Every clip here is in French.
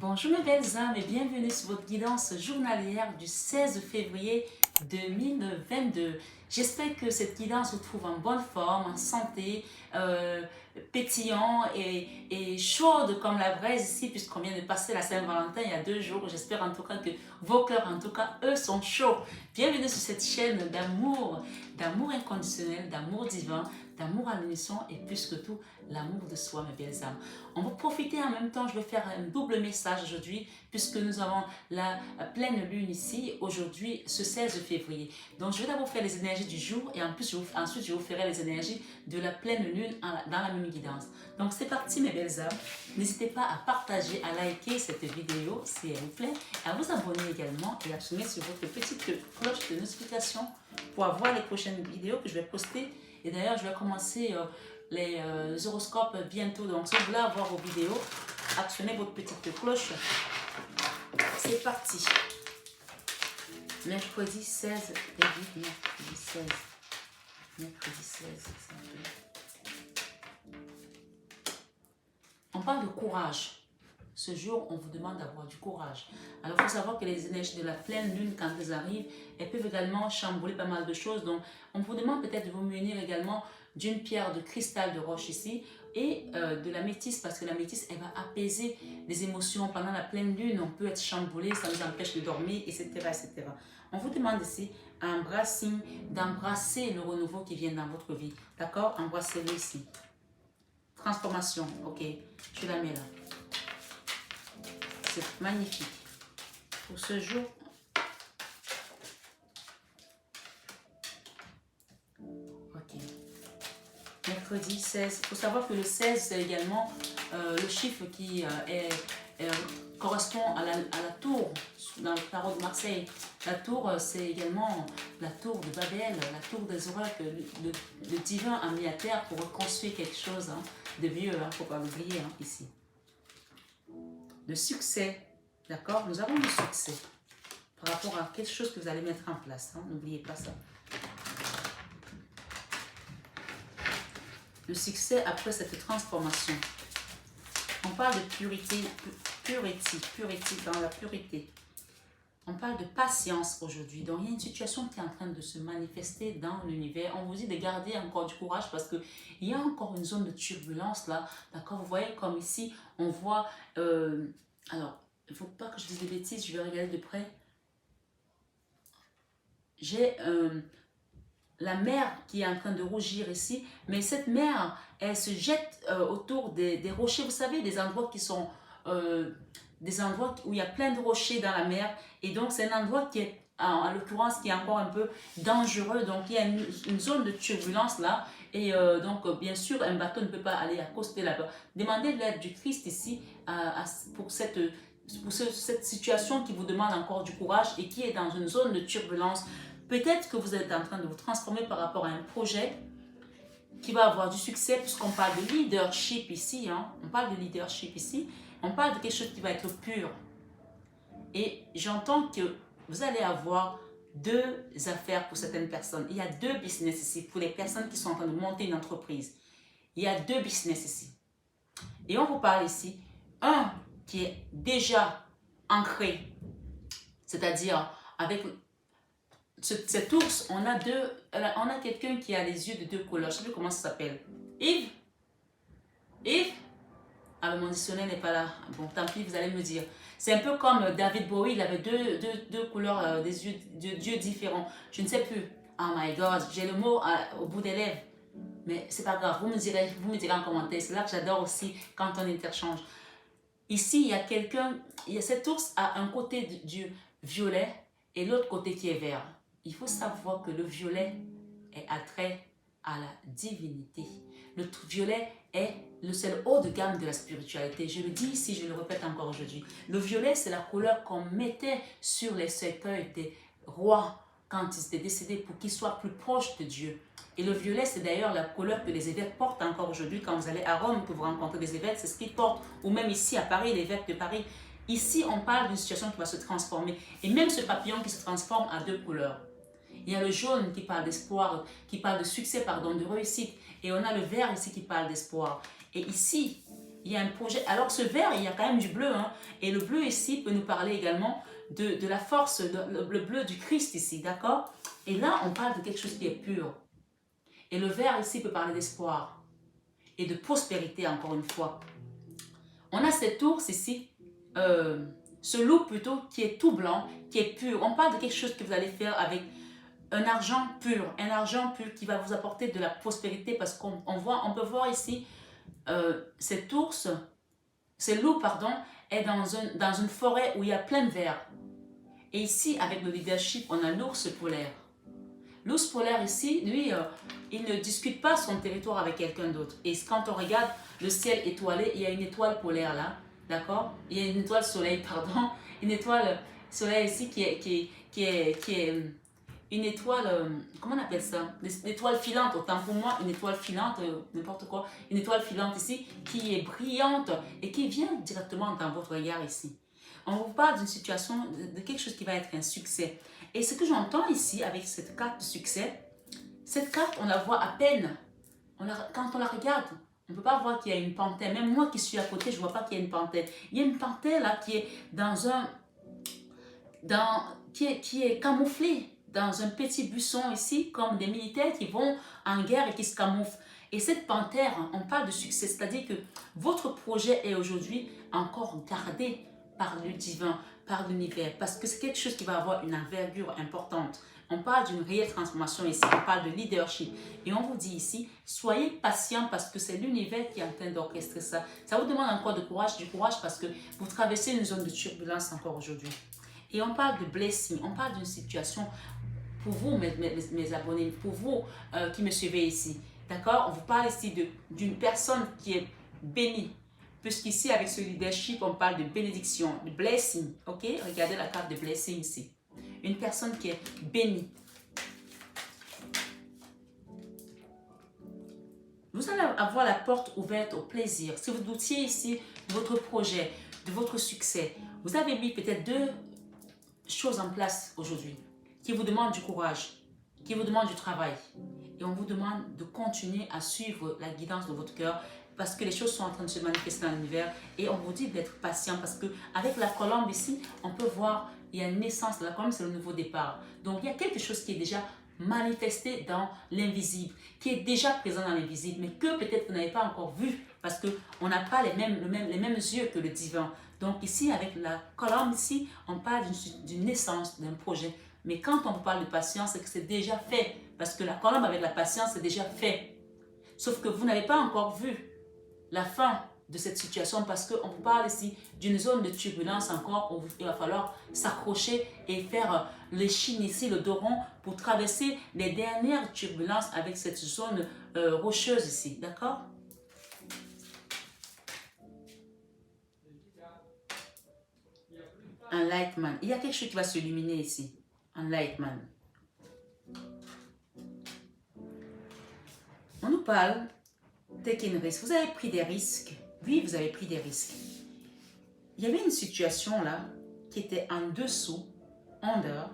Bonjour mes belles âmes et bienvenue sur votre guidance journalière du 16 février 2022. J'espère que cette guidance vous trouve en bonne forme, en santé, pétillant et chaude comme la braise ici puisqu'on vient de passer la Saint-Valentin il y a 2 jours. J'espère en tout cas que vos cœurs, en tout cas, eux sont chauds. Bienvenue sur cette chaîne d'amour inconditionnel, d'amour divin, d'amour à l'unisson et plus que tout, l'amour de soi, mes belles âmes. On va profiter en même temps, je vais faire un double message aujourd'hui puisque nous avons la pleine lune ici, aujourd'hui, ce 16 février. Donc, je vais d'abord faire les énergies du jour et en plus, ensuite, je vous ferai les énergies de la pleine lune dans la même guidance. Donc, c'est parti, mes belles âmes. N'hésitez pas à partager, à liker cette vidéo si elle vous plaît, à vous abonner également et à sonner sur votre petite cloche de notification pour avoir les prochaines vidéos que je vais poster. Et d'ailleurs, je vais commencer les horoscopes bientôt. Donc, si vous voulez avoir vos vidéos, actionnez votre petite cloche. C'est parti. Mercredi 16, mercredi 16. Mercredi 16, on parle de courage. Ce jour, on vous demande d'avoir du courage. Alors, il faut savoir que les énergies de la pleine lune, quand elles arrivent, elles peuvent également chambouler pas mal de choses. Donc, on vous demande peut-être de vous munir également d'une pierre de cristal de roche ici et de la métisse, parce que la métisse, elle va apaiser les émotions. Pendant la pleine lune, on peut être chamboulé, ça nous empêche de dormir, etc., etc. On vous demande ici d'embrasser le renouveau qui vient dans votre vie. D'accord? Embrassez-le ici. Transformation, ok. Je la mets là. C'est magnifique. Pour ce jour, ok. Mercredi 16. Il faut savoir que le 16, c'est également le chiffre qui correspond à la tour dans le tarot de Marseille. La tour, c'est également la tour de Babel, la tour des oracles. Le divin a mis à terre pour reconstruire quelque chose de vieux, il ne faut pas l'oublier ici. Le succès, d'accord? Nous avons le succès par rapport à quelque chose que vous allez mettre en place. N'oubliez pas ça. Le succès après cette transformation. On parle de pureté dans la pureté. On parle de patience aujourd'hui. Donc, il y a une situation qui est en train de se manifester dans l'univers. On vous dit de garder encore du courage parce qu'il y a encore une zone de turbulence là. D'accord? Vous voyez comme ici, on voit... alors, il ne faut pas que je dise des bêtises, je vais regarder de près. J'ai la mer qui est en train de rougir ici. Mais cette mer, elle se jette autour des rochers. Vous savez, des endroits qui sont... des endroits où il y a plein de rochers dans la mer et donc c'est un endroit qui est en l'occurrence qui est encore un peu dangereux, donc il y a une zone de turbulence là et donc bien sûr un bateau ne peut pas aller accoster là-bas. Demandez l'aide du Christ ici pour cette situation qui vous demande encore du courage et qui est dans une zone de turbulence. Peut-être que vous êtes en train de vous transformer par rapport à un projet qui va avoir du succès puisqu'on parle de leadership ici, on parle de leadership ici. On parle de quelque chose qui va être pur. Et j'entends que vous allez avoir 2 affaires pour certaines personnes. Il y a 2 business ici pour les personnes qui sont en train de monter une entreprise. Il y a 2 business ici. Et on vous parle ici, un qui est déjà ancré. C'est-à-dire, avec cet ours, on a quelqu'un qui a les yeux de 2 couleurs. Je ne sais plus comment ça s'appelle. Yves? Ah, mon dictionnaire n'est pas là. Bon, tant pis, vous allez me dire. C'est un peu comme David Bowie, il avait deux couleurs, des yeux différents. Je ne sais plus. Oh my God, j'ai le mot au bout des lèvres. Mais c'est pas grave, vous me direz en commentaire. C'est là que j'adore aussi quand on interchange. Ici, il y a quelqu'un, cet ours a un côté du violet et l'autre côté qui est vert. Il faut savoir que le violet est attrait à la divinité. Le violet est le haut de gamme de la spiritualité. Je le dis ici, je le répète encore aujourd'hui. Le violet, c'est la couleur qu'on mettait sur les cercueils des rois quand ils étaient décédés pour qu'ils soient plus proches de Dieu. Et le violet, c'est d'ailleurs la couleur que les évêques portent encore aujourd'hui. Quand vous allez à Rome, que vous rencontrez des évêques, c'est ce qu'ils portent. Ou même ici à Paris, l'évêque de Paris. Ici, on parle d'une situation qui va se transformer. Et même ce papillon qui se transforme a 2 couleurs. Il y a le jaune qui parle d'espoir, qui parle de succès, pardon, de réussite. Et on a le vert ici qui parle d'espoir. Et ici, il y a un projet. Alors ce vert, il y a quand même du bleu. Hein, et le bleu ici peut nous parler également de la force, le bleu du Christ ici, d'accord? Et là, on parle de quelque chose qui est pur. Et le vert ici peut parler d'espoir et de prospérité encore une fois. On a cet ours ici, ce loup plutôt, qui est tout blanc, qui est pur. On parle de quelque chose que vous allez faire avec un argent pur qui va vous apporter de la prospérité parce on peut voir ici cet ours, ce loup, pardon, est dans une forêt où il y a plein de vers. Et ici, avec le leadership, on a l'ours polaire. L'ours polaire ici, lui, il ne discute pas son territoire avec quelqu'un d'autre. Et quand on regarde le ciel étoilé, il y a une étoile polaire là, d'accord? Il y a une étoile soleil, pardon. Une étoile soleil ici qui est une étoile, comment on appelle ça? Une étoile filante, autant pour moi, une étoile filante, n'importe quoi. Une étoile filante ici qui est brillante et qui vient directement dans votre regard ici. On vous parle d'une situation, de quelque chose qui va être un succès. Et ce que j'entends ici avec cette carte de succès, cette carte, on la voit à peine. Quand on la regarde, on ne peut pas voir qu'il y a une panthère. Même moi qui suis à côté, je ne vois pas qu'il y a une panthère. Il y a une panthère là qui est qui est camouflée dans un petit buisson ici, comme des militaires qui vont en guerre et qui se camouflent. Et cette panthère, on parle de succès, c'est-à-dire que votre projet est aujourd'hui encore gardé par le divin, par l'univers, parce que c'est quelque chose qui va avoir une envergure importante. On parle d'une réelle transformation ici, on parle de leadership. Et on vous dit ici, soyez patient parce que c'est l'univers qui est en train d'orchestrer ça. Ça vous demande encore du courage parce que vous traversez une zone de turbulence encore aujourd'hui. Et on parle de blessing, on parle d'une situation pour vous, mes abonnés, pour vous qui me suivez ici. D'accord? On vous parle ici d'une personne qui est bénie. Puisqu'ici, avec ce leadership, on parle de bénédiction, de blessing. Ok? Regardez la carte de blessing ici. Une personne qui est bénie. Vous allez avoir la porte ouverte au plaisir. Si vous doutiez ici de votre projet, de votre succès, vous avez mis peut-être deux choses en place aujourd'hui qui vous demandent du courage, qui vous demandent du travail. Et on vous demande de continuer à suivre la guidance de votre cœur parce que les choses sont en train de se manifester dans l'univers et on vous dit d'être patient parce que avec la colombe ici, on peut voir il y a une naissance. La colombe, c'est le nouveau départ. Donc, il y a quelque chose qui est déjà manifesté dans l'invisible, qui est déjà présent dans l'invisible, mais que peut-être vous n'avez pas encore vu parce qu'on n'a pas les mêmes yeux que le divin. Donc ici, avec la colombe ici, on parle d'une naissance, d'un projet. Mais quand on vous parle de patience, c'est que c'est déjà fait. Parce que la colombe avec la patience, c'est déjà fait. Sauf que vous n'avez pas encore vu la fin de cette situation parce qu'on vous parle ici d'une zone de turbulence encore où il va falloir s'accrocher et faire l'échine ici, le dos rond pour traverser les dernières turbulences avec cette zone rocheuse ici. D'accord? Un lightman. Il y a quelque chose qui va s'illuminer ici. Un lightman. On nous parle taking risk. Vous avez pris des risques. Oui, vous avez pris des risques. Il y avait une situation là qui était en dessous, under,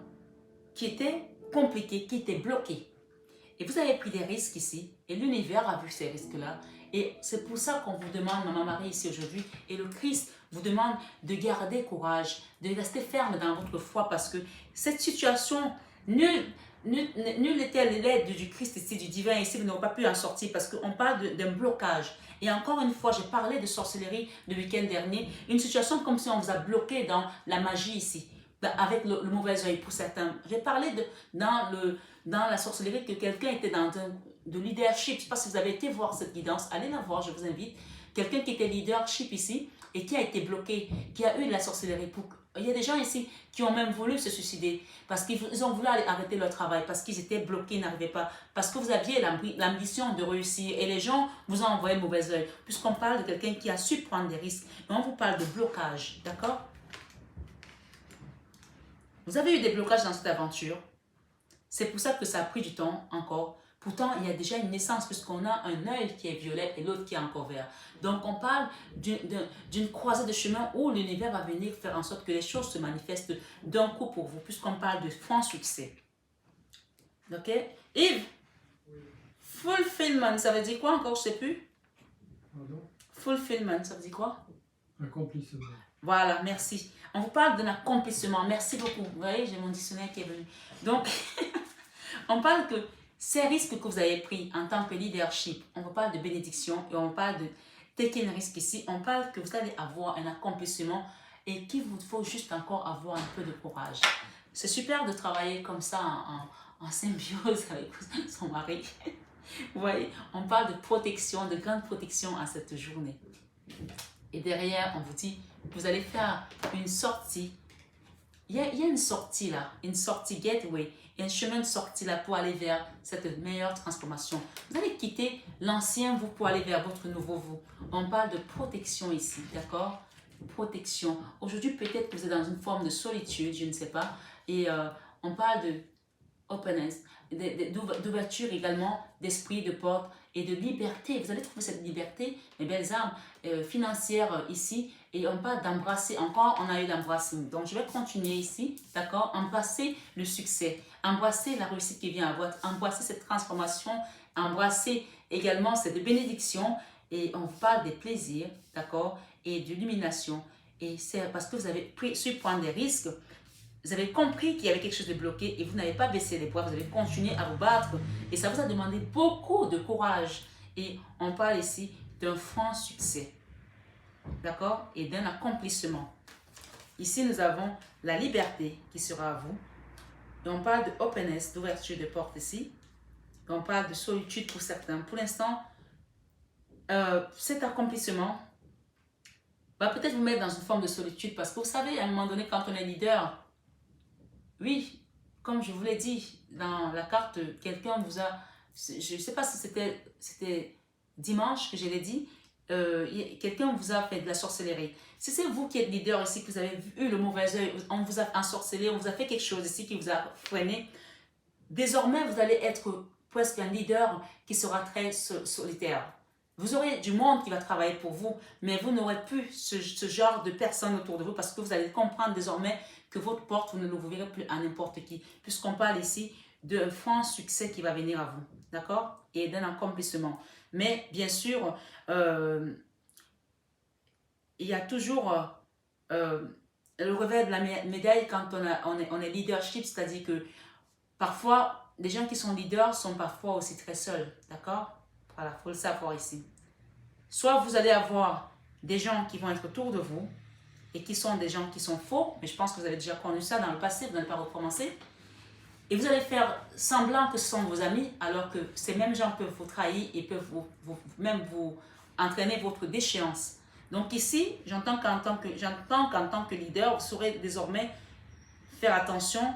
qui était compliquée, qui était bloquée. Et vous avez pris des risques ici. Et l'univers a vu ces risques-là. Et c'est pour ça qu'on vous demande, Maman Marie ici aujourd'hui, et le Christ vous demande de garder courage, de rester ferme dans votre foi parce que cette situation, nul n'était l'aide du Christ ici, du divin ici, vous n'aurez pas pu en sortir parce qu'on parle d'un blocage. Et encore une fois, j'ai parlé de sorcellerie le week-end dernier, une situation comme si on vous a bloqué dans la magie ici, avec le mauvais œil pour certains. J'ai parlé dans la sorcellerie que quelqu'un était dans de leadership. Je ne sais pas si vous avez été voir cette guidance, allez la voir, je vous invite. Quelqu'un qui était leadership ici et qui a été bloqué, qui a eu de la sorcellerie. Il y a des gens ici qui ont même voulu se suicider parce qu'ils ont voulu arrêter leur travail, parce qu'ils étaient bloqués, n'arrivaient pas, parce que vous aviez l'ambition de réussir et les gens vous ont envoyé mauvais œil. Puisqu'on parle de quelqu'un qui a su prendre des risques, mais on vous parle de blocage, d'accord? Vous avez eu des blocages dans cette aventure. C'est pour ça que ça a pris du temps encore. Pourtant, il y a déjà une naissance puisqu'on a un œil qui est violet et l'autre qui est encore vert. Donc, on parle d'une croisée de chemin où l'univers va venir faire en sorte que les choses se manifestent d'un coup pour vous, puisqu'on parle de franc succès. Ok? Yves, fulfillment, ça veut dire quoi encore? Je ne sais plus. Pardon? fulfillment, ça veut dire quoi? Accomplissement. Voilà, merci. On vous parle d'un accomplissement. Merci beaucoup. Vous voyez, j'ai mon dictionnaire qui est venu. Donc, on parle que ces risques que vous avez pris en tant que leadership, on vous parle de bénédiction et on parle de taking risque ici. On parle que vous allez avoir un accomplissement et qu'il vous faut juste encore avoir un peu de courage. C'est super de travailler comme ça en symbiose avec son mari. Vous voyez, on parle de protection, de grande protection à cette journée. Et derrière, on vous dit, vous allez faire une sortie. Il y a une sortie là, une sortie gateway, il y a un chemin de sortie là pour aller vers cette meilleure transformation. Vous allez quitter l'ancien vous pour aller vers votre nouveau vous. On parle de protection ici, d'accord? Protection. Aujourd'hui, peut-être que vous êtes dans une forme de solitude, je ne sais pas. Et on parle de openness, d'ouverture également, d'esprit, de porte et de liberté. Vous allez trouver cette liberté, les belles armes financières ici. Et on parle d'embrasser. Encore, on a eu l'embrassing. Donc, je vais continuer ici, d'accord? Embrasser le succès, embrasser la réussite qui vient à votre, embrasser cette transformation, embrasser également cette bénédiction. Et on vous parle des plaisirs, d'accord? Et de l'illumination. Et c'est parce que vous avez su prendre des risques. Vous avez compris qu'il y avait quelque chose de bloqué et vous n'avez pas baissé les bras, vous avez continué à vous battre. Et ça vous a demandé beaucoup de courage. Et on parle ici d'un franc succès. D'accord? Et d'un accomplissement. Ici, nous avons la liberté qui sera à vous. Et on parle de openness, d'ouverture de porte ici. Et on parle de solitude pour certains. Pour l'instant, cet accomplissement va peut-être vous mettre dans une forme de solitude parce que vous savez, à un moment donné, quand on est leader, oui, comme je vous l'ai dit, dans la carte, quelqu'un vous a... Je ne sais pas si c'était dimanche que je l'ai dit, quelqu'un vous a fait de la sorcellerie. Si c'est vous qui êtes leader ici, que vous avez eu le mauvais œil, on vous a ensorcelé, on vous a fait quelque chose ici qui vous a freiné, désormais vous allez être presque un leader qui sera très solitaire. Vous aurez du monde qui va travailler pour vous, mais vous n'aurez plus ce genre de personnes autour de vous parce que vous allez comprendre désormais que votre porte, vous ne l'ouvrirez plus à n'importe qui, puisqu'on parle ici d'un franc succès qui va venir à vous, d'accord? Et d'un accomplissement. Mais bien sûr, il y a toujours le revers de la médaille quand on est leadership, c'est-à-dire que parfois, les gens qui sont leaders sont parfois aussi très seuls, d'accord? Voilà, il faut le savoir ici. Soit vous allez avoir des gens qui vont être autour de vous et qui sont des gens qui sont faux, mais je pense que vous avez déjà connu ça dans le passé, vous n'allez pas recommencer. Et vous allez faire semblant que ce sont vos amis, alors que ces mêmes gens peuvent vous trahir et peuvent même vous entraîner votre déchéance. Donc ici, j'entends qu'en tant que leader, vous saurez désormais faire attention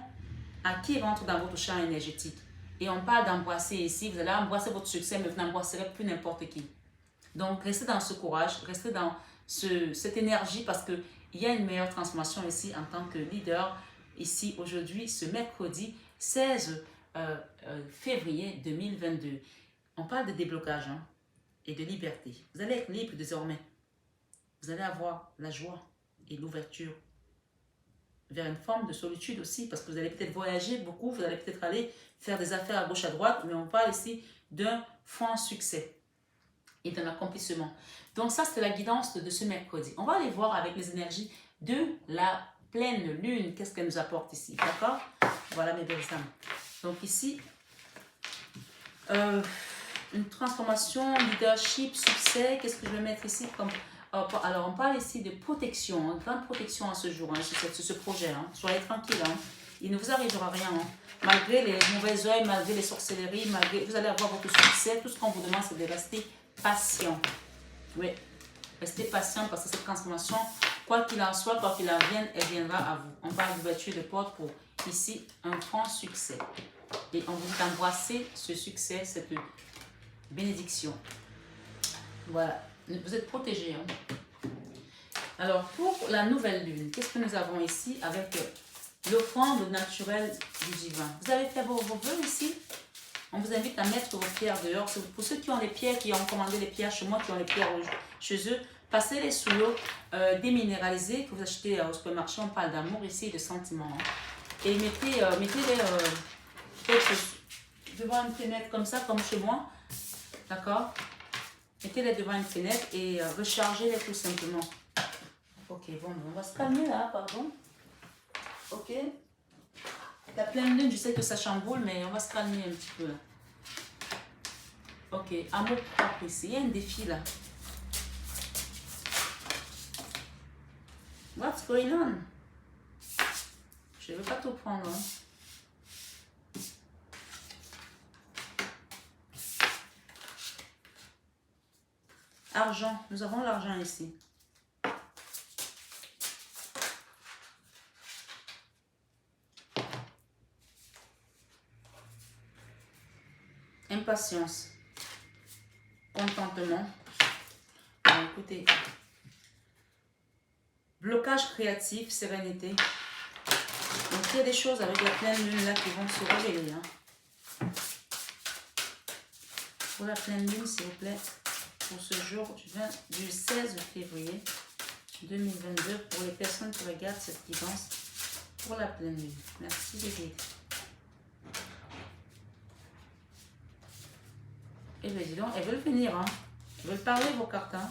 à qui rentre dans votre champ énergétique. Et on parle d'embrasser ici, vous allez embrasser votre succès, mais vous n'embrasserez plus n'importe qui. Donc restez dans ce courage, restez dans cette énergie parce qu'il y a une meilleure transformation ici en tant que leader. Ici, aujourd'hui, ce mercredi 16 février 2022. On parle de déblocage et de liberté. Vous allez être libre désormais. Vous allez avoir la joie et l'ouverture vers une forme de solitude aussi, parce que vous allez peut-être voyager beaucoup, vous allez peut-être aller faire des affaires à gauche à droite, mais on parle ici d'un franc succès et d'un accomplissement. Donc ça, c'est la guidance de ce mercredi. On va aller voir avec les énergies de la pleine lune, qu'est-ce qu'elle nous apporte ici, d'accord? Voilà mes belles âmes. Donc ici, une transformation, leadership, succès, qu'est-ce que je vais mettre ici comme... Alors, on parle ici de protection, grande protection à ce jour, sur ce projet. Soyez tranquille, il ne vous arrivera rien. Malgré les mauvais oeils, malgré les sorcelleries, vous allez avoir votre succès. Tout ce qu'on vous demande, c'est de rester patient. Oui, restez patient parce que cette transformation, quoi qu'il en soit, quoi qu'il en vienne, elle viendra à vous. On parle d'ouverture de porte pour ici un franc succès. Et on vous dit d'embrasser ce succès, cette bénédiction. Voilà. Vous êtes protégés. Alors, pour la nouvelle lune, qu'est-ce que nous avons ici avec l'offrande naturelle du divin? Vous avez fait vos vœux ici. On vous invite à mettre vos pierres dehors. Pour ceux qui ont les pierres, qui ont commandé les pierres chez moi, qui ont les pierres chez eux, passez-les sous l'eau déminéralisée que vous achetez au supermarché. On parle d'amour ici et de sentiments. Et mettez-les peut-être devant une fenêtre comme ça, comme chez moi. D'accord? Mettez-les devant une fenêtre et rechargez-les tout simplement. Ok, bon, on va se calmer là, pardon. Ok. La pleine lune, je sais que ça chamboule, mais on va se calmer un petit peu là. Ok, amour propre ici. Il y a un défi là. What's going on? Je ne veux pas tout prendre. Hein. Argent. Nous avons l'argent ici. Impatience. Contentement. Bon, écoutez. Blocage créatif, sérénité. Donc, il y a des choses avec la pleine lune là qui vont se révéler. Hein. Pour la pleine lune, s'il vous plaît, pour ce jour du 16 février 2022, pour les personnes qui regardent cette guidance pour la pleine lune. Merci les guides. Eh bien, dis donc, elles veulent venir. Hein. Elles veulent parler vos cartes. Hein.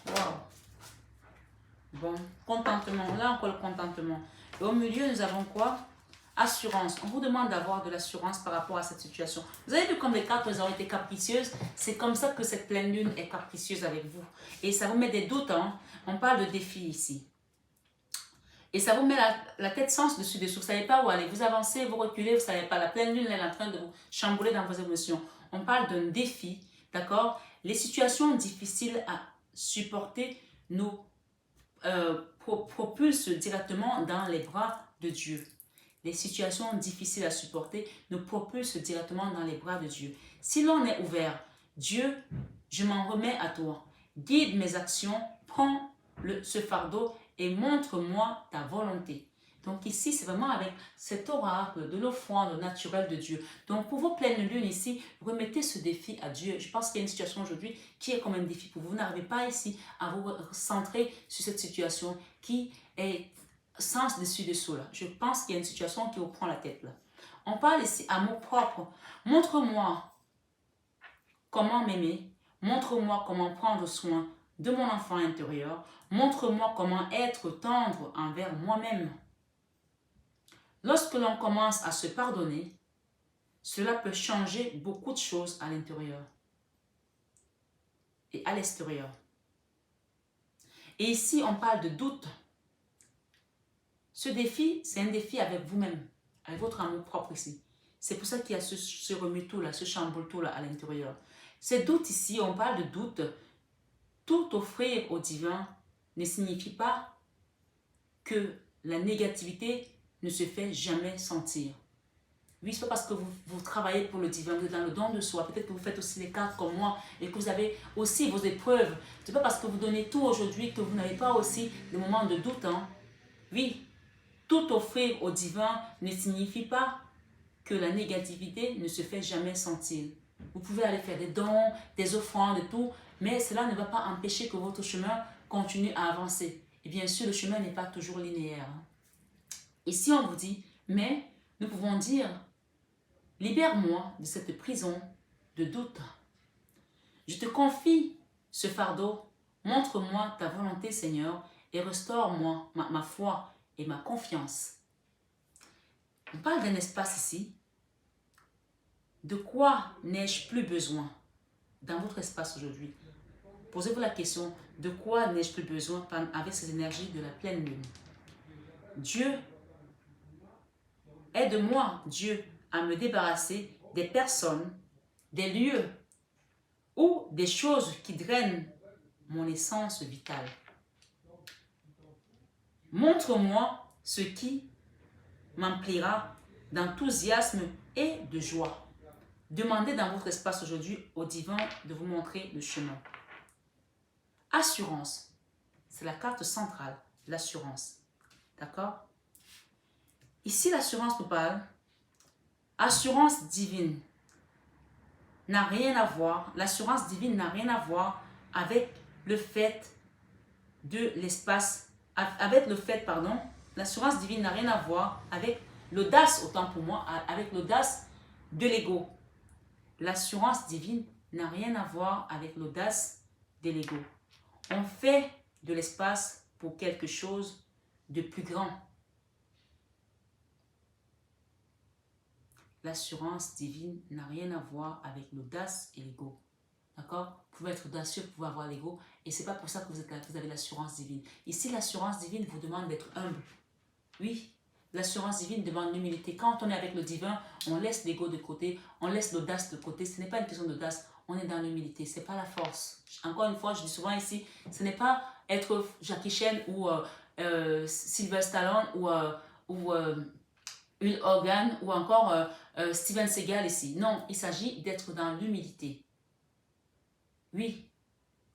Waouh. Bon, contentement. Là, encore le contentement. Et au milieu, nous avons quoi? Assurance. On vous demande d'avoir de l'assurance par rapport à cette situation. Vous avez vu comme les cartes ont été capricieuses? C'est comme ça que cette pleine lune est capricieuse avec vous. Et ça vous met des doutes. Hein? On parle de défi ici. Et ça vous met la tête sens dessus-dessous. Vous ne savez pas où aller. Vous avancez, vous reculez, vous ne savez pas. La pleine lune elle est en train de vous chambouler dans vos émotions. On parle d'un défi. D'accord? Les situations difficiles à supporter nous propulsent directement dans les bras de Dieu. Les situations difficiles à supporter nous propulsent directement dans les bras de Dieu. Si l'on est ouvert, Dieu, je m'en remets à toi. Guide mes actions, prends ce fardeau et montre-moi ta volonté. Donc ici, c'est vraiment avec cet oracle de l'offrande naturelle de Dieu. Donc pour vos pleines lunes ici, remettez ce défi à Dieu. Je pense qu'il y a une situation aujourd'hui qui est comme un défi pour vous. Vous n'arrivez pas ici à vous centrer sur cette situation qui est sens dessus-dessous là. Je pense qu'il y a une situation qui vous prend la tête là. On parle ici amour propre. Montre-moi comment m'aimer. Montre-moi comment prendre soin de mon enfant intérieur. Montre-moi comment être tendre envers moi-même. Lorsque l'on commence à se pardonner, cela peut changer beaucoup de choses à l'intérieur et à l'extérieur. Et ici, on parle de doute. Ce défi, c'est un défi avec vous-même, avec votre amour propre ici. C'est pour ça qu'il y a ce remue-tout-là, ce chamboule-tout-là à l'intérieur. Ces doutes ici, on parle de doute. Tout offrir au divin ne signifie pas que la négativité ne se fait jamais sentir. Oui, c'est pas parce que vous travaillez pour le divin, vous êtes dans le don de soi. Peut-être que vous faites aussi les cartes comme moi et que vous avez aussi vos épreuves. C'est pas parce que vous donnez tout aujourd'hui que vous n'avez pas aussi des moments de doute. Hein? Oui, tout offrir au divin ne signifie pas que la négativité ne se fait jamais sentir. Vous pouvez aller faire des dons, des offrandes et tout, mais cela ne va pas empêcher que votre chemin continue à avancer. Et bien sûr, le chemin n'est pas toujours linéaire. Hein? Ici, on vous dit, mais nous pouvons dire, libère-moi de cette prison de doute. Je te confie ce fardeau, montre-moi ta volonté, Seigneur, et restaure-moi ma foi et ma confiance. On parle d'un espace ici. De quoi n'ai-je plus besoin dans votre espace aujourd'hui? Posez-vous la question, de quoi n'ai-je plus besoin avec ces énergies de la pleine lune? Dieu, aide-moi, Dieu, à me débarrasser des personnes, des lieux ou des choses qui drainent mon essence vitale. Montre-moi ce qui m'emplira d'enthousiasme et de joie. Demandez dans votre espace aujourd'hui au divin de vous montrer le chemin. Assurance, c'est la carte centrale, l'assurance. D'accord? Ici, l'assurance nous parle. Assurance divine n'a rien à voir, l'assurance divine n'a rien à voir avec le fait de l'espace, avec le fait, pardon, l'assurance divine n'a rien à voir avec l'audace, autant pour moi, avec l'audace de l'ego. L'assurance divine n'a rien à voir avec l'audace de l'ego. On fait de l'espace pour quelque chose de plus grand. L'assurance divine n'a rien à voir avec l'audace et l'ego. D'accord? Vous pouvez être audacieux, vous pouvez avoir l'ego. Et ce n'est pas pour ça que vous avez l'assurance divine. Ici, l'assurance divine vous demande d'être humble. Oui, l'assurance divine demande l'humilité. Quand on est avec le divin, on laisse l'ego de côté, on laisse l'audace de côté. Ce n'est pas une question d'audace, on est dans l'humilité. Ce n'est pas la force. Encore une fois, je dis souvent ici, ce n'est pas être Jackie Chan ou Sylvester Stallone ou Hulk Hogan ou encore Steven Seagal ici. Non, il s'agit d'être dans l'humilité. Oui,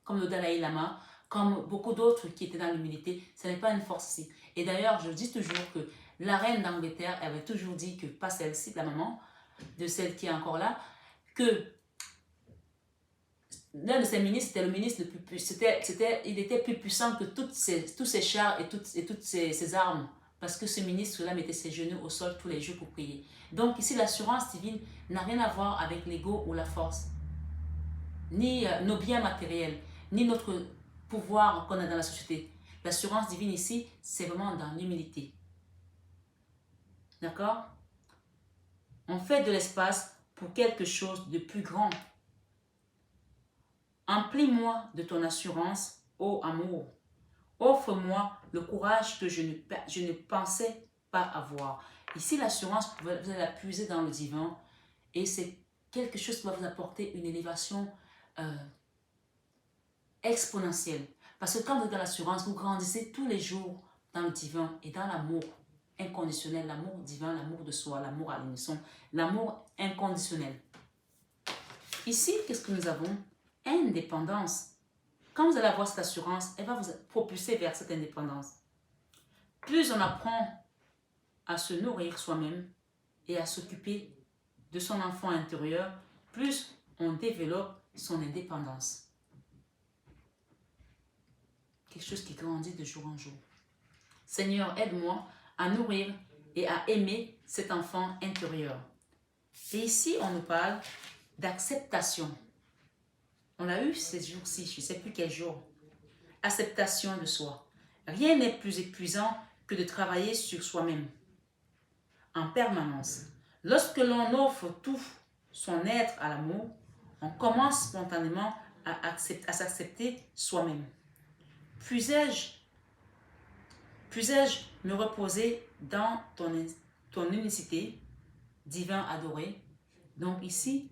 comme le Dalai Lama, comme beaucoup d'autres qui étaient dans l'humilité, ce n'est pas une force ici. Et d'ailleurs, je dis toujours que la reine d'Angleterre avait toujours dit que, pas celle-ci, la maman, de celle qui est encore là, que l'un de ses ministres, c'était le ministre le plus puissant, il était plus puissant que tous ses chars et toutes ses armes. Parce que ce ministre-là mettait ses genoux au sol tous les jours pour prier. Donc ici, l'assurance divine n'a rien à voir avec l'ego ou la force, ni nos biens matériels, ni notre pouvoir qu'on a dans la société. L'assurance divine ici, c'est vraiment dans l'humilité. D'accord? On fait de l'espace pour quelque chose de plus grand. Emplis-moi de ton assurance, ô amour. Offre-moi le courage que je ne pensais pas avoir. Ici, l'assurance, vous allez la puiser dans le divin et c'est quelque chose qui va vous apporter une élévation exponentielle. Parce que quand vous êtes dans l'assurance, vous grandissez tous les jours dans le divin et dans l'amour inconditionnel, l'amour divin, l'amour de soi, l'amour à l'unisson, l'amour inconditionnel. Ici, qu'est-ce que nous avons? Indépendance. Quand vous allez avoir cette assurance, elle va vous propulser vers cette indépendance. Plus on apprend à se nourrir soi-même et à s'occuper de son enfant intérieur, plus on développe son indépendance. Quelque chose qui grandit de jour en jour. Seigneur, aide-moi à nourrir et à aimer cet enfant intérieur. Et ici, on nous parle d'acceptation. On l'a eu ces jours-ci, je ne sais plus quel jour. Acceptation de soi. Rien n'est plus épuisant que de travailler sur soi-même en permanence. Lorsque l'on offre tout son être à l'amour, on commence spontanément à s'accepter soi-même. Puisais-je me reposer dans ton unicité, divin adoré? Donc ici,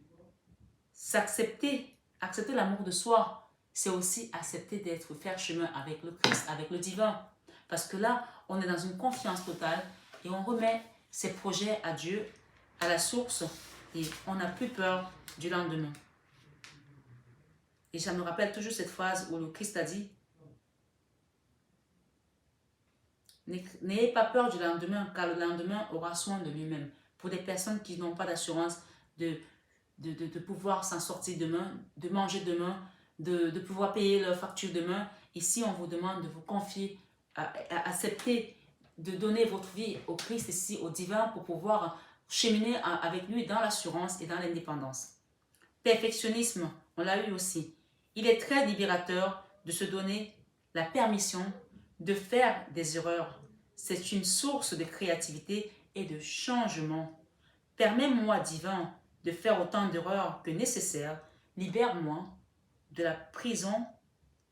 accepter l'amour de soi, c'est aussi accepter faire chemin avec le Christ, avec le divin. Parce que là, on est dans une confiance totale et on remet ses projets à Dieu, à la source, et on n'a plus peur du lendemain. Et ça me rappelle toujours cette phrase où le Christ a dit: n'ayez pas peur du lendemain, car le lendemain aura soin de lui-même. Pour des personnes qui n'ont pas d'assurance de pouvoir s'en sortir demain, de manger demain, de pouvoir payer leurs factures demain, ici on vous demande de vous confier, à accepter de donner votre vie au Christ ici, au divin, pour pouvoir cheminer avec lui dans l'assurance et dans l'indépendance. Perfectionnisme, on l'a eu aussi. Il est très libérateur de se donner la permission de faire des erreurs. C'est une source de créativité et de changement. Permets-moi, divin, de faire autant d'erreurs que nécessaire. Libère-moi de la prison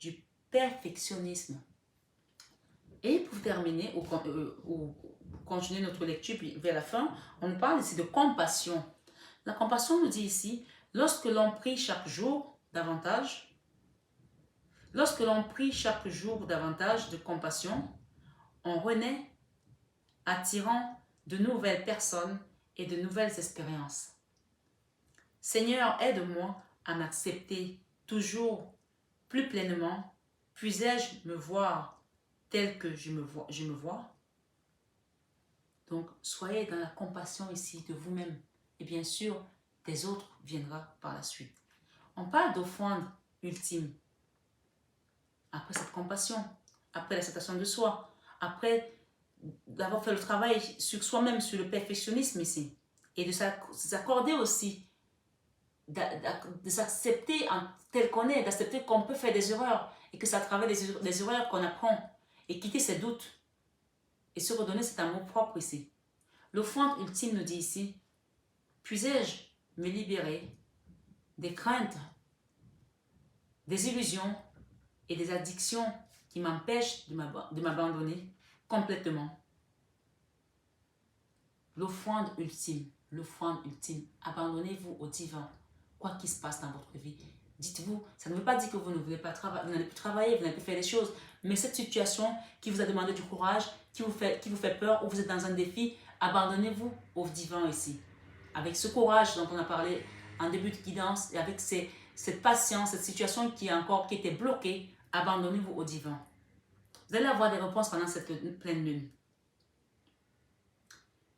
du perfectionnisme. Et pour terminer, ou continuer notre lecture vers la fin, on nous parle ici de compassion. La compassion nous dit ici, lorsque l'on prie chaque jour davantage de compassion, on renaît attirant de nouvelles personnes et de nouvelles expériences. Seigneur, aide-moi à m'accepter toujours plus pleinement. Puisais-je me voir tel que je me vois? Donc, soyez dans la compassion ici de vous-même. Et bien sûr, des autres viendra par la suite. On parle d'offrande ultime. Après cette compassion, après l'acceptation de soi, après d'avoir fait le travail sur soi-même, sur le perfectionnisme ici, et de s'accorder aussi de s'accepter tel qu'on est, d'accepter qu'on peut faire des erreurs et que c'est à travers les erreurs qu'on apprend et quitter ses doutes et se redonner cet amour propre ici. L'offrande ultime nous dit ici, puisais-je me libérer des craintes, des illusions et des addictions qui m'empêchent de m'abandonner complètement. L'offrande ultime, abandonnez-vous au divin, quoi qu'il se passe dans votre vie. Dites-vous, ça ne veut pas dire que vous ne voulez pas travailler, vous n'allez plus travailler, vous n'allez plus faire des choses, mais cette situation qui vous a demandé du courage, qui vous fait peur, ou vous êtes dans un défi, abandonnez-vous au divin ici. Avec ce courage dont on a parlé en début de guidance, et avec cette patience, cette situation qui était bloquée, abandonnez-vous au divin. Vous allez avoir des réponses pendant cette pleine lune.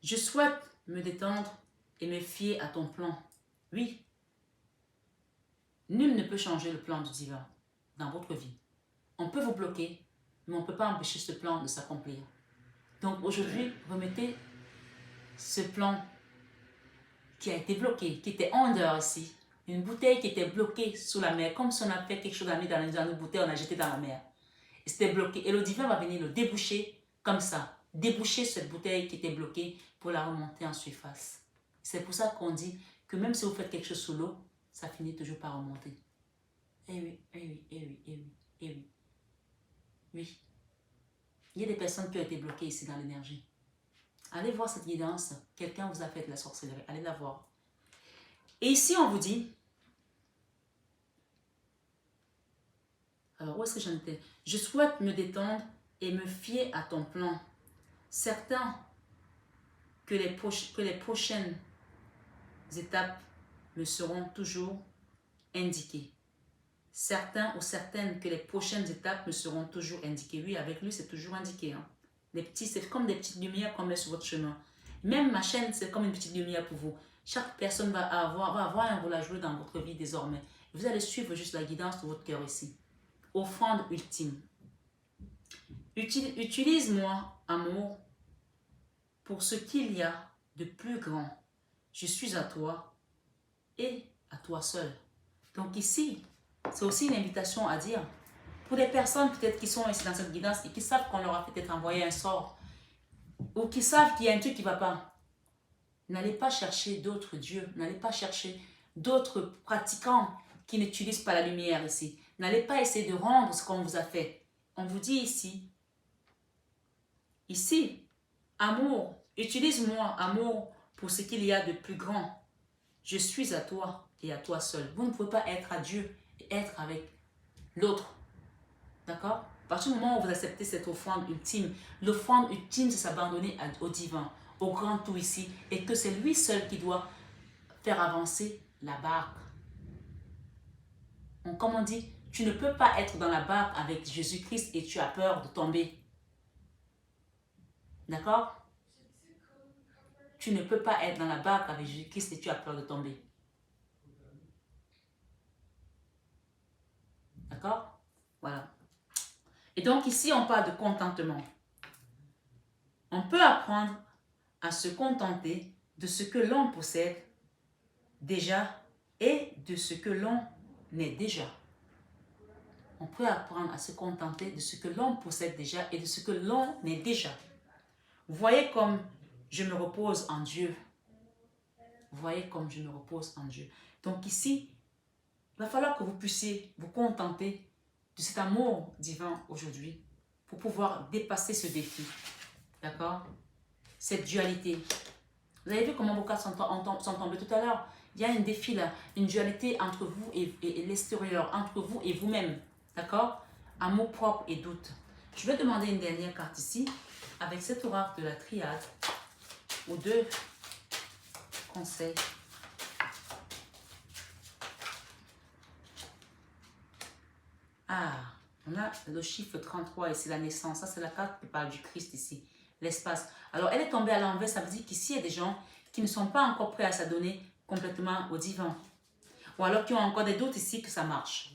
Je souhaite me détendre et me fier à ton plan. Oui. Nul ne peut changer le plan du divin dans votre vie. On peut vous bloquer, mais on ne peut pas empêcher ce plan de s'accomplir. Donc aujourd'hui, remettez ce plan qui a été bloqué, qui était en dehors ici. Une bouteille qui était bloquée sous la mer, comme si on a fait quelque chose dans une bouteille, on a jeté dans la mer. Et c'était bloqué. Et le divin va venir le déboucher comme ça. Déboucher cette bouteille qui était bloquée pour la remonter en surface. C'est pour ça qu'on dit que même si vous faites quelque chose sous l'eau, ça finit toujours par remonter. Eh oui, eh oui, eh oui, eh oui, eh oui. Oui. Il y a des personnes qui ont été bloquées ici dans l'énergie. Allez voir cette guidance. Quelqu'un vous a fait de la sorcellerie. Allez la voir. Et ici, on vous dit... Alors, où est-ce que j'en étais? Je souhaite me détendre et me fier à ton plan. Certain que les prochaines étapes me seront toujours indiquées. Certains ou certaines que les prochaines étapes me seront toujours indiquées. Oui, avec lui, c'est toujours indiqué. Hein. C'est comme des petites lumières qu'on met sur votre chemin. Même ma chaîne, c'est comme une petite lumière pour vous. Chaque personne va avoir un rôle à jouer dans votre vie désormais. Vous allez suivre juste la guidance de votre cœur ici. Offrande ultime. Utilise-moi, amour, pour ce qu'il y a de plus grand. Je suis à toi et à toi seul. Donc ici, c'est aussi une invitation à dire, pour des personnes peut-être qui sont ici dans cette guidance et qui savent qu'on leur a peut-être envoyé un sort, ou qui savent qu'il y a un truc qui ne va pas, n'allez pas chercher d'autres dieux, n'allez pas chercher d'autres pratiquants qui n'utilisent pas la lumière ici. N'allez pas essayer de rendre ce qu'on vous a fait. On vous dit ici, amour, utilise-moi, amour, pour ce qu'il y a de plus grand. Je suis à toi et à toi seul. Vous ne pouvez pas être à Dieu et être avec l'autre. D'accord? À partir du moment où vous acceptez cette offrande ultime, l'offrande ultime, c'est s'abandonner au divin, au grand tout ici, et que c'est lui seul qui doit faire avancer la barque. Donc, comme on dit, tu ne peux pas être dans la barque avec Jésus-Christ et tu as peur de tomber. D'accord? Tu ne peux pas être dans la barque avec Jésus-Christ et tu as peur de tomber. D'accord? Voilà. Et donc ici, on parle de contentement. On peut apprendre à se contenter de ce que l'on possède déjà et de ce que l'on est déjà. On peut apprendre à se contenter de ce que l'on possède déjà et de ce que l'on est déjà. Vous voyez comme je me repose en Dieu. Vous voyez comme je me repose en Dieu. Donc ici, il va falloir que vous puissiez vous contenter de cet amour divin aujourd'hui pour pouvoir dépasser ce défi. D'accord? Cette dualité. Vous avez vu comment vos cartes sont tombées tout à l'heure? Il y a un défi là, une dualité entre vous et l'extérieur, entre vous et vous-même. D'accord? Amour propre et doute. Je vais demander une dernière carte ici, avec cet oracle de la triade, ou deux conseils. Ah, on a le chiffre 33 et c'est la naissance. Ça, c'est la carte qui parle du Christ ici, l'espace. Alors, elle est tombée à l'envers, ça veut dire qu'ici, il y a des gens qui ne sont pas encore prêts à s'adonner complètement au divin. Ou alors qui ont encore des doutes ici que ça marche.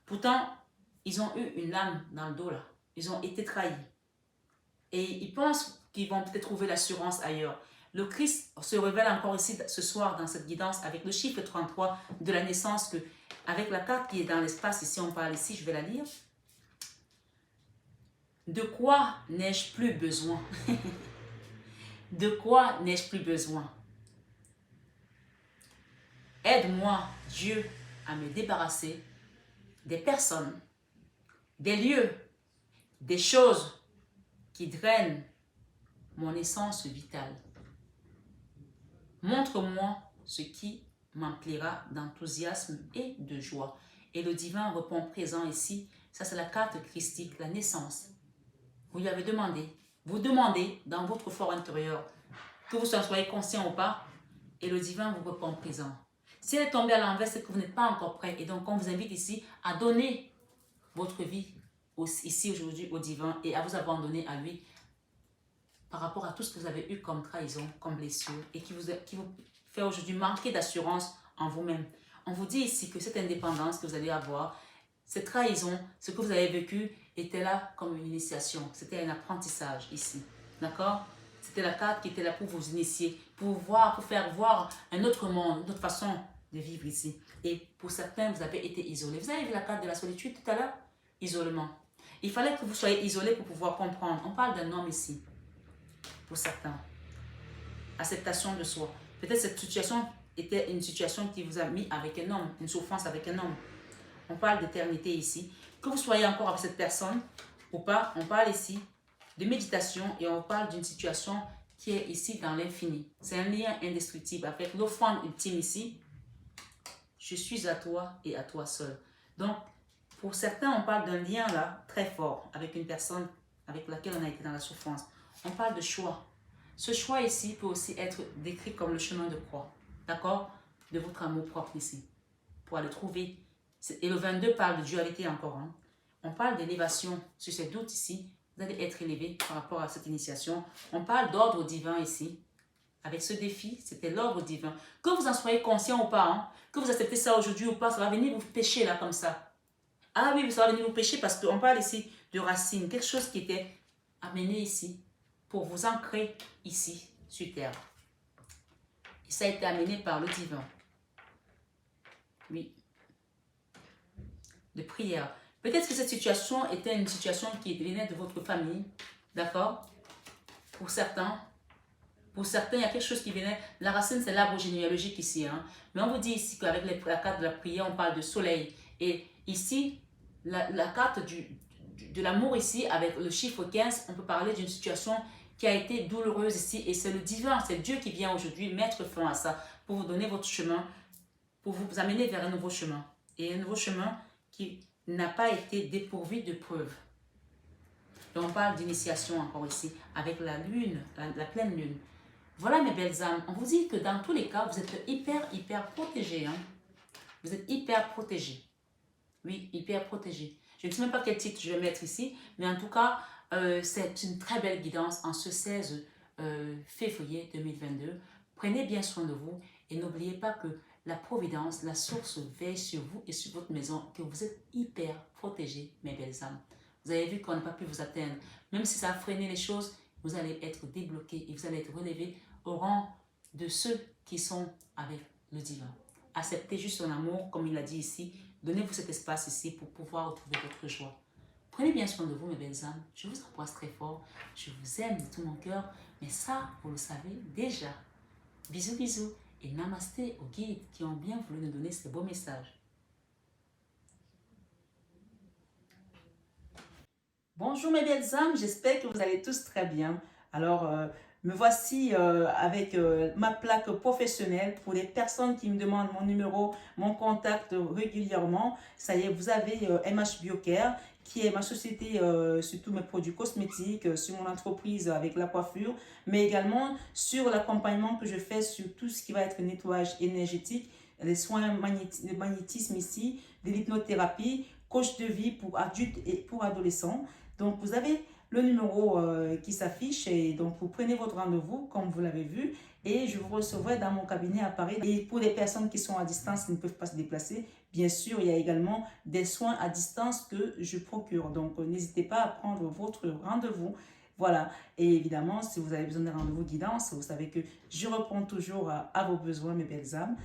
Pourtant, ils ont eu une lame dans le dos là. Ils ont été trahis. Et ils pensent qu'ils vont peut-être trouver l'assurance ailleurs. Le Christ se révèle encore ici ce soir dans cette guidance avec le chiffre 33 de la naissance, que, avec la carte qui est dans l'espace, ici on parle ici, je vais la lire. De quoi n'ai-je plus besoin? De quoi n'ai-je plus besoin? Aide-moi, Dieu, à me débarrasser des personnes, des lieux, des choses qui drainent mon essence vitale. Montre-moi ce qui m'emplira d'enthousiasme et de joie. Et le divin répond présent ici. Ça, c'est la carte christique, la naissance. Vous lui avez demandé. Vous demandez dans votre fort intérieur, que vous en soyez conscient ou pas, et le divin vous répond présent. Si elle est tombée à l'envers, c'est que vous n'êtes pas encore prêt. Et donc, on vous invite ici à donner votre vie ici aujourd'hui au divin et à vous abandonner à lui par rapport à tout ce que vous avez eu comme trahison, comme blessure et qui vous fait aujourd'hui manquer d'assurance en vous-même. On vous dit ici que cette indépendance que vous allez avoir, cette trahison, ce que vous avez vécu était là comme une initiation. C'était un apprentissage ici. D'accord? C'était la carte qui était là pour vous initier, pour faire voir un autre monde, une autre façon de vivre ici. Et pour certains, vous avez été isolés. Vous avez vu la carte de la solitude tout à l'heure? Isolement. Il fallait que vous soyez isolés pour pouvoir comprendre. On parle d'un homme ici, pour certains. Acceptation de soi. Peut-être cette situation était une situation qui vous a mis avec un homme, une souffrance avec un homme. On parle d'éternité ici. Que vous soyez encore avec cette personne ou pas, on parle ici de méditation et on parle d'une situation qui est ici dans l'infini. C'est un lien indestructible avec l'offrande ultime ici. Je suis à toi et à toi seul. Donc, pour certains, on parle d'un lien là très fort avec une personne avec laquelle on a été dans la souffrance. On parle de choix. Ce choix ici peut aussi être décrit comme le chemin de croix. D'accord? De votre amour propre ici. Pour aller trouver. Et le 22 parle de dualité encore. Hein. On parle d'élévation sur ces doutes ici. Vous allez être élevé par rapport à cette initiation. On parle d'ordre divin ici. Avec ce défi, c'était l'ordre divin. Que vous en soyez conscient ou pas, hein, que vous acceptez ça aujourd'hui ou pas, ça va venir vous pêcher là comme ça. Ah oui, ça va venir vous pêcher parce qu'on parle ici de racines. Quelque chose qui était amené ici pour vous ancrer ici sur terre. Et ça a été amené par le divin. Oui. De prière. Peut-être que cette situation était une situation qui venait de votre famille. D'accord? Pour certains, il y a quelque chose qui venait. La racine, c'est l'arbre généalogique ici. Hein? Mais on vous dit ici qu'avec la carte de la prière, on parle de soleil. Et ici, la carte de l'amour ici, avec le chiffre 15, on peut parler d'une situation qui a été douloureuse ici. Et c'est le divin, c'est Dieu qui vient aujourd'hui mettre fin à ça pour vous donner votre chemin, pour vous amener vers un nouveau chemin. Et un nouveau chemin qui n'a pas été dépourvu de preuves. Et on parle d'initiation encore ici, avec la lune, la pleine lune. Voilà mes belles âmes, on vous dit que dans tous les cas, vous êtes hyper protégés. Hein? Vous êtes hyper protégés. Oui, hyper protégés. Je ne sais même pas quel titre je vais mettre ici, mais en tout cas, c'est une très belle guidance en ce 16 février 2022. Prenez bien soin de vous et n'oubliez pas que la providence, la source veille sur vous et sur votre maison, que vous êtes hyper protégés, mes belles âmes. Vous avez vu qu'on n'a pas pu vous atteindre. Même si ça a freiné les choses, vous allez être débloqués et vous allez être relevés au rang de ceux qui sont avec le divin. Acceptez juste son amour, comme il l'a dit ici. Donnez-vous cet espace ici pour pouvoir retrouver votre joie. Prenez bien soin de vous, mes belles âmes. Je vous embrasse très fort. Je vous aime de tout mon cœur. Mais ça, vous le savez déjà. Bisous, bisous. Et namasté aux guides qui ont bien voulu nous donner ces beaux messages. Bonjour mes belles âmes, j'espère que vous allez tous très bien. Alors, me voici avec ma plaque professionnelle pour les personnes qui me demandent mon numéro, mon contact régulièrement. Ça y est, vous avez MH Biocare, qui est ma société sur tous mes produits cosmétiques, sur mon entreprise avec la coiffure, mais également sur l'accompagnement que je fais sur tout ce qui va être nettoyage énergétique, les soins de magnétisme ici, de l'hypnothérapie, coach de vie pour adultes et pour adolescents. Donc, vous avez le numéro qui s'affiche et donc vous prenez votre rendez-vous comme vous l'avez vu et je vous recevrai dans mon cabinet à Paris. Et pour les personnes qui sont à distance, qui ne peuvent pas se déplacer, bien sûr, il y a également des soins à distance que je procure. Donc, n'hésitez pas à prendre votre rendez-vous Voilà. Et évidemment, si vous avez besoin d'un rendez-vous guidance, vous savez que je réponds toujours à vos besoins, mes belles âmes.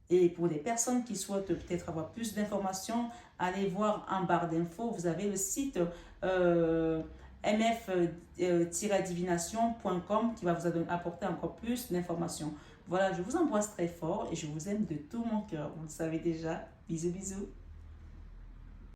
Et pour les personnes qui souhaitent peut-être avoir plus d'informations, allez voir en barre d'infos, vous avez le site mf-divination.com qui va vous apporter encore plus d'informations. Voilà, je vous embrasse très fort et je vous aime de tout mon cœur. Vous le savez déjà. Bisous, bisous.